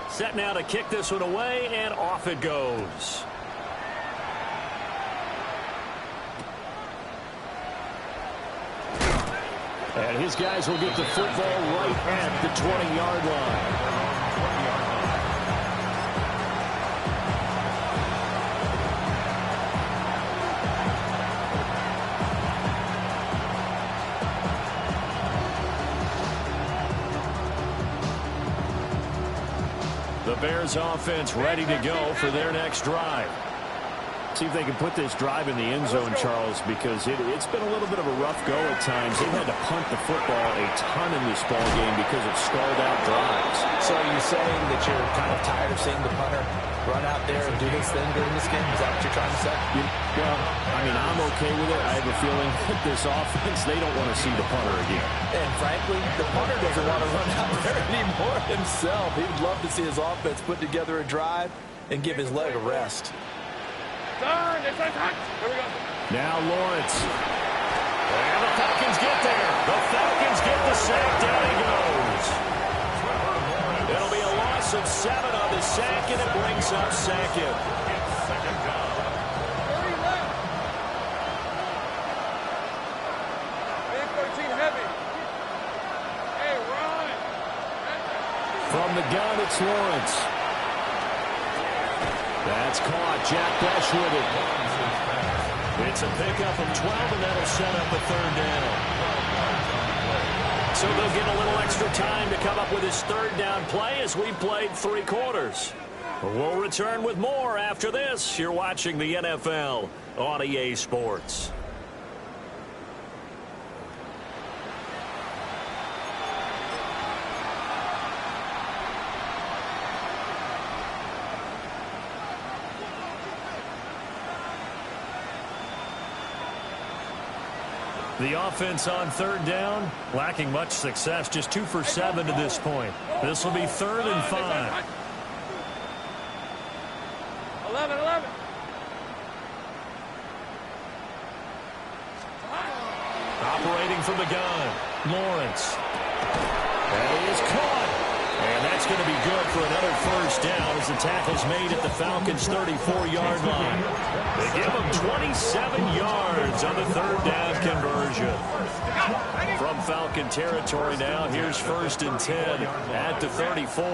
S1: Set now to kick this one away, and off it goes. And his guys will get the football right at the 20-yard line. The Bears offense ready to go for their next drive. See if they can put this drive in the end zone, Charles, because it's been a little bit of a rough go at times. They've had to punt the football a ton in this ball game because of stalled out drives.
S2: So are you saying that you're kind of tired of seeing the punter run out there and do his thing during this game? Is that what you're trying to say?
S1: Well, I mean, I'm okay with it. I have a feeling that this offense, they don't want to see the punter again.
S2: And frankly, the punter doesn't want to run out there anymore himself. He'd love to see his offense put together a drive and give his leg a rest.
S4: Turn, it's a touch. Here we go.
S1: Now Lawrence. And the Falcons get there. The Falcons get the sack. Down he goes. It'll be a loss of 7 on the sack, and it brings up second.
S3: Second down.
S4: 30 left. Big 13 heavy. Hey, run.
S1: From the gun, it's Lawrence. That's caught. Jack Bush with it. It's a pickup of 12, and that'll set up a third down. So they'll get a little extra time to come up with his third down play as we played 3 quarters. We'll return with more after this. You're watching the NFL on EA Sports. The offense on third down, lacking much success, just 2 for 7 to this point. This will be 3rd and 5.
S4: 11.
S1: Operating from the gun, Lawrence. That is caught. And that's going to be good for another first down as the tackle's made at the Falcons' 34-yard line. They give them 27 yards on the third down conversion. From Falcon territory now, here's 1st and 10 at the 34.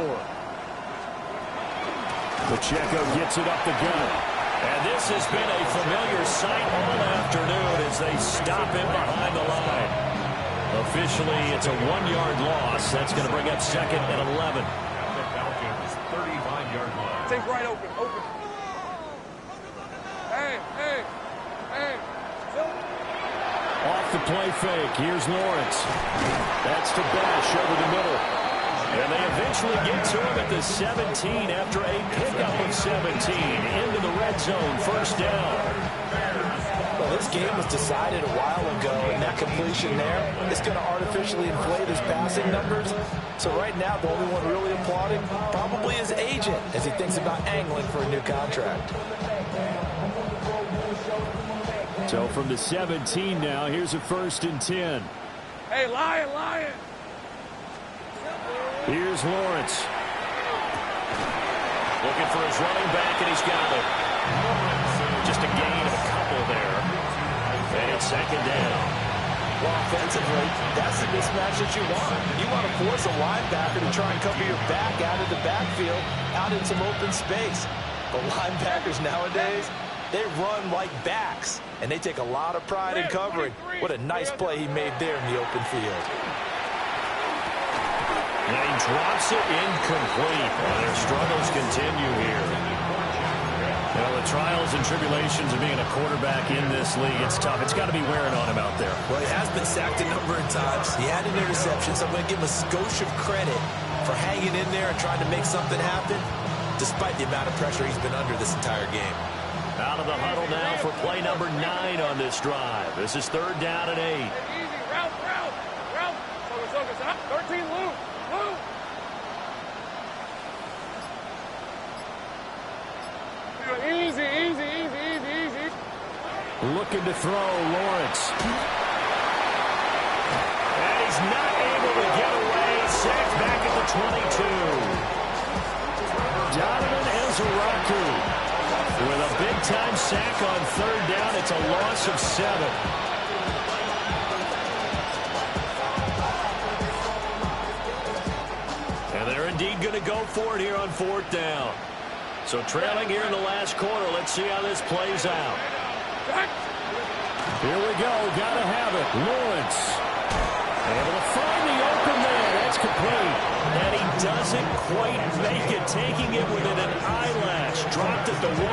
S1: Pacheco gets it up the gut. And this has been a familiar sight all afternoon as they stop him behind the line. Officially, it's a 1-yard loss. That's going to bring up 2nd and 11.
S3: At the Falcons' 35-yard line.
S4: Take right open. Hey.
S1: Off the play fake. Here's Lawrence. That's to Bash over the middle. And they eventually get to him at the 17 after a pickup of 17 into the red zone. First down.
S2: Well, this game was decided a while ago, and that completion there is going to artificially inflate his passing numbers. So right now, the only one really applauding probably his agent as he thinks about angling for a new contract.
S1: So from the 17 now, here's a 1st and 10.
S4: Hey, Lion.
S1: Here's Lawrence. Looking for his running back, and he's got it. Just a gain of a couple there. And it's 2nd down.
S2: Well, offensively, that's the mismatch that you want. You want to force a linebacker to try and cover your back out of the backfield, out in some open space. But linebackers nowadays, they run like backs, and they take a lot of pride in covering. What a nice play he made there in the open field.
S1: And he drops it incomplete. Their struggles continue here. Well, the trials and tribulations of being a quarterback in this league, it's tough. It's got to be wearing on him out there.
S2: Well, he has been sacked a number of times. He had an interception, so I'm going to give him a skosh of credit for hanging in there and trying to make something happen, despite the amount of pressure he's been under this entire game.
S1: Out of the huddle now for play number 9 on this drive. This is 3rd down and 8.
S4: Easy, route. 13, Lou. Easy.
S1: Looking to throw, Lawrence. And he's not able to get away. Sacked back at the 22. Donovan Yr2 with a big-time sack on 3rd down. It's a loss of 7. And they're indeed going to go for it here on 4th down. So trailing here in the last quarter. Let's see how this plays out. Here we go. Got to have it. Lawrence able to find the open there. That's complete. And he doesn't quite make it. Taking it within an eyelash. Dropped at the 1.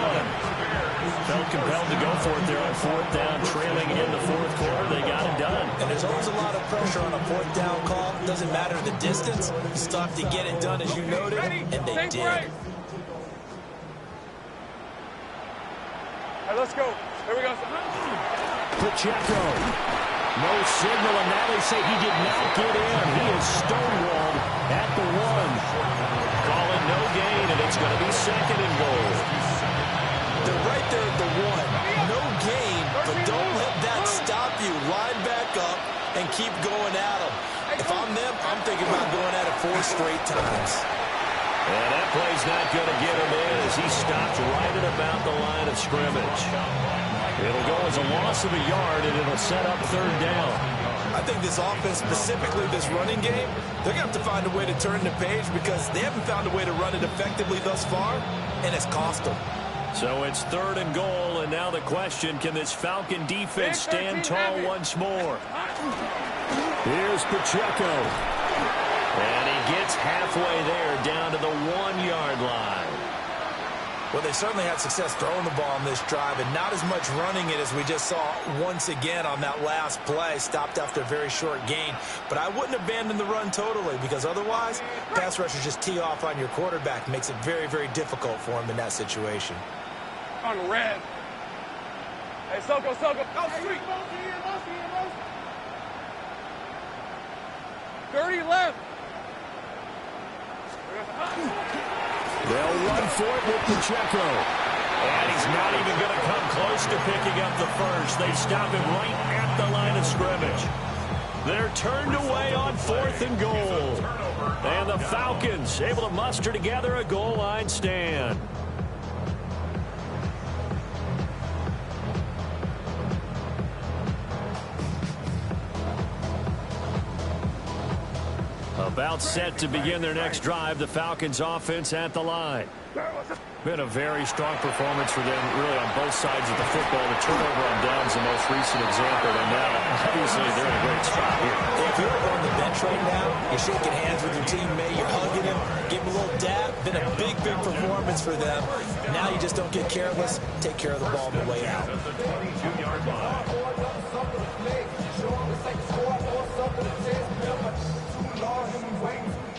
S1: Felt compelled to go for it there on 4th down. Trailing in the 4th quarter. They got it done.
S2: And there's always a lot of pressure on a 4th down call. Doesn't matter the distance. You still have to get it done, as you noted. And they did.
S4: All right, let's go. Here we go.
S1: Pacheco. No signal, and now they say he did not get in. He is stonewalled at the 1. Call it no gain, and it's going to be 2nd and goal.
S2: They're right there at the 1. No gain, but don't let that stop you. Line back up and keep going at them. If I'm them, I'm thinking about going at it 4 straight times.
S1: And that play's not going to get him in as he stopped right at about the line of scrimmage. It'll go as a loss of a yard, and it'll set up 3rd down.
S2: I think this offense, specifically this running game, they're going to have to find a way to turn the page because they haven't found a way to run it effectively thus far, and it's cost them.
S1: So it's 3rd and goal, and now the question, can this Falcon defense stand tall once more? Here's Pacheco. And he gets halfway there, down to the 1-yard line.
S2: Well, they certainly had success throwing the ball on this drive, and not as much running it as we just saw once again on that last play. Stopped after a very short gain. But I wouldn't abandon the run totally, because otherwise, pass rushers just tee off on your quarterback. Makes it very, very difficult for him in that situation.
S4: On red. Hey, Soko. Go street. 30 left.
S1: They'll run for it with Pacheco. And he's not even going to come close to picking up the first. They stop him right at the line of scrimmage. They're turned away on 4th and goal. And the Falcons able to muster together a goal line stand. About set to begin their next drive, the Falcons offense at the line. Been a very strong performance for them, really, on both sides of the football. The turnover on downs the most recent example, and now, obviously, they're in a great spot here.
S2: If you're on the bench right now, you're shaking hands with your teammate, you're hugging him, give him a little dab. Been a big, big performance for them. Now you just don't get careless. Take care of the ball on the way out.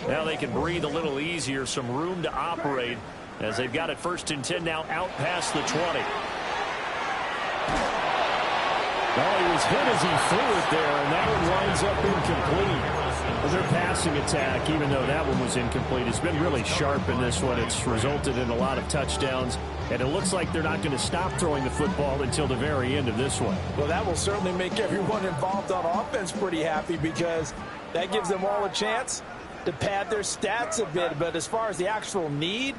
S1: Now they can breathe a little easier, some room to operate as they've got it 1st and 10 now out past the 20. Well, he was hit as he threw it there, and that one winds up incomplete. Well, their passing attack, even though that one was incomplete, has been really sharp in this one. It's resulted in a lot of touchdowns, and it looks like they're not going to stop throwing the football until the very end of this one.
S2: Well, that will certainly make everyone involved on offense pretty happy because that gives them all a chance to pad their stats a bit. But as far as the actual need,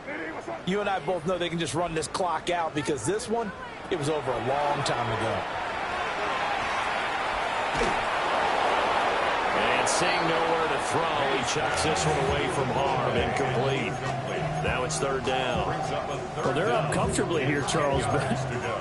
S2: you and I both know they can just run this clock out because this one, it was over a long time ago.
S1: And seeing nowhere to throw, he chucks this one away from harm, incomplete. Now it's 3rd down. Well, they're up comfortably here, Charles, but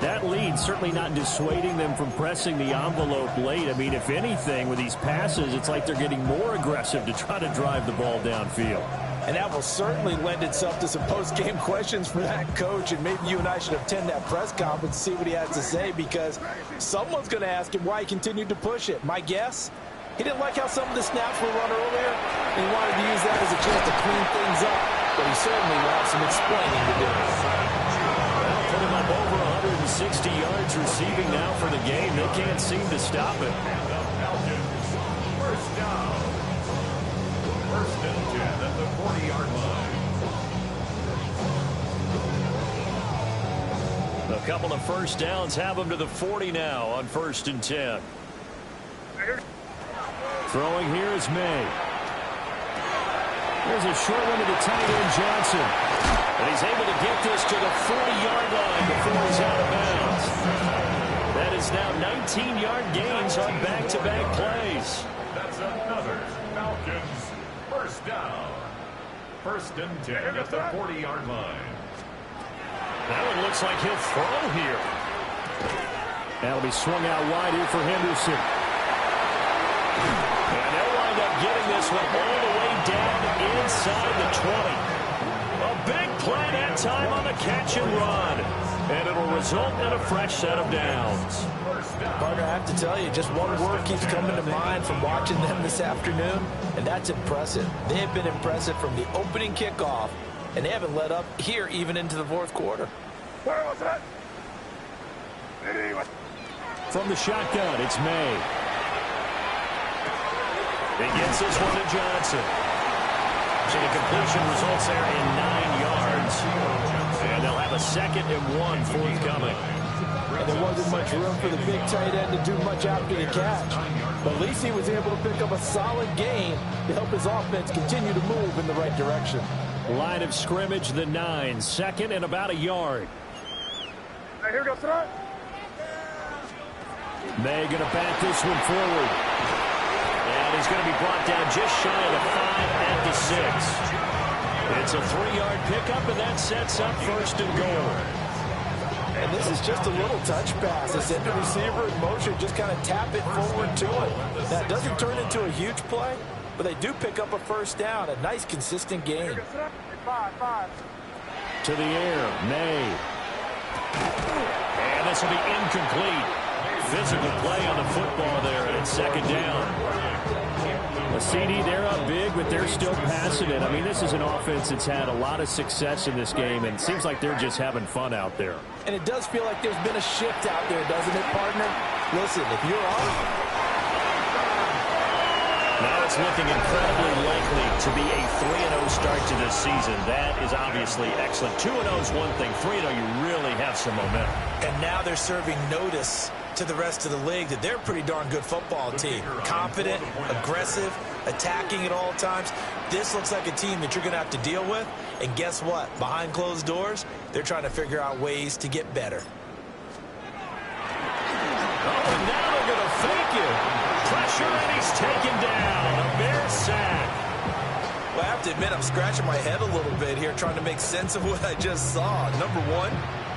S1: that lead certainly not dissuading them from pressing the envelope late. I mean, if anything, with these passes, it's like they're getting more aggressive to try to drive the ball downfield.
S2: And that will certainly lend itself to some post-game questions for that coach. And maybe you and I should attend that press conference to see what he has to say, because someone's going to ask him why he continued to push it. My guess, he didn't like how some of the snaps were run earlier, and he wanted to use that as a chance to clean things up. But he certainly will have some explaining to do.
S1: Well, put him up over 160 yards receiving now for the game. They can't seem to stop it.
S3: First down. First and 10 at the 40-yard line.
S1: A couple of first downs have them to the 40 now on 1st and 10. Throwing here is May. There's a short one to the tight end, Johnson. And he's able to get this to the 40-yard line before he's out of bounds. That is now 19-yard gains on back-to-back plays.
S3: That's another Falcons first down. First and 10 at the 40-yard line.
S1: That one looks like he'll throw here. That'll be swung out wide here for Henderson. And they'll wind up getting this one all the way down inside the 20. A big play that time on the catch and run. And it'll result in a fresh set of downs.
S2: Partner, I have to tell you, just one word keeps coming to mind from watching them this afternoon, and that's impressive. They have been impressive from the opening kickoff, and they haven't let up here even into the fourth quarter.
S1: From the shotgun, it's May. He gets this one to Johnson. So the completion results there in 9 yards. And they'll have a 2nd and 1 forthcoming.
S2: And there wasn't much room for the big tight end to do much after the catch. But at least he was able to pick up a solid gain to help his offense continue to move in the right direction.
S1: Line of scrimmage, the 9. 2nd and about a yard.
S4: Here we go, throw it.
S1: May going to bat this one forward. And he's going to be brought down just shy of the 5 at the 6. It's a 3-yard pickup, and that sets up 1st and goal.
S2: And this is just a little touch pass. They send the receiver in motion, just kind of tap it forward to him. That doesn't turn into a huge play, but they do pick up a first down. A nice, consistent gain.
S1: To the air, May. And this will be incomplete. Physical play on the football there, and it's 2nd down. A CD, they're up big, but they're still passing it. I mean, this is an offense that's had a lot of success in this game, and it seems like they're just having fun out there.
S2: And it does feel like there's been a shift out there, doesn't it, partner? Listen, if you're on...
S1: Now it's looking incredibly likely to be a 3-0 start to this season. That is obviously excellent. 2-0 is one thing. 3-0, you really have some momentum.
S2: And now they're serving notice to the rest of the league that they're a pretty darn good football team. Confident, aggressive, attacking at all times. This looks like a team that you're going to have to deal with. And guess what? Behind closed doors, they're trying to figure out ways to get better.
S1: Oh, and now they're going to fake it. Pressure, and he's taken down. A Bear sack.
S2: Well, I have to admit, I'm scratching my head a little bit here trying to make sense of what I just saw. Number one,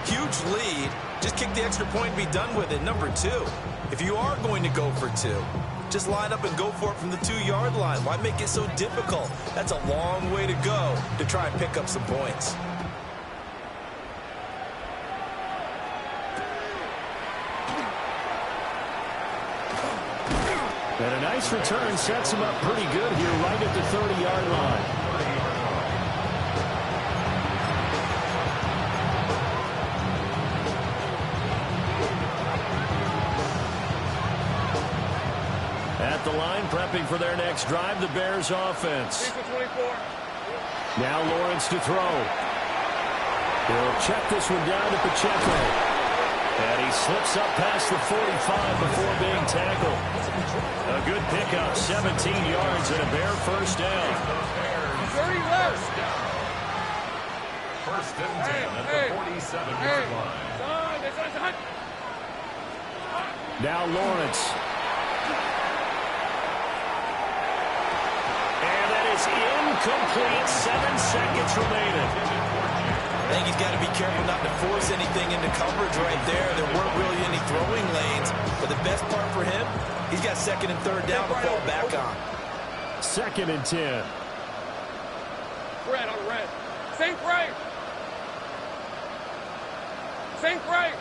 S2: huge lead. Just kick the extra point and be done with it. Number two, if you are going to go for 2, just line up and go for it from the 2-yard line. Why make it so difficult? That's a long way to go to try and pick up some points.
S1: And a nice return sets him up pretty good here right at the 30-yard line. At the line, prepping for their next drive, the Bears offense. Now Lawrence to throw. He'll check this one down to Pacheco. And he slips up past the 45 before being tackled. A good pickup, 17 yards and a Bear first down.
S4: 30 left.
S3: First and 10 at the 47-yard line.
S1: Now Lawrence. And that is incomplete. 7 seconds remaining.
S2: I think he's got to be careful not to force anything into coverage right there. There weren't really any throwing lanes. But the best part for him, he's got 2nd and 3rd down to fall back on.
S1: 2nd and 10.
S4: Red on red. Sink right. Sink right.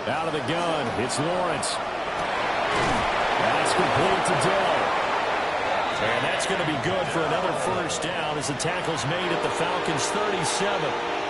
S1: Out of the gun, it's Lawrence. That's complete to Dell. And that's going to be good for another first down as the tackle's made at the Falcons' 37.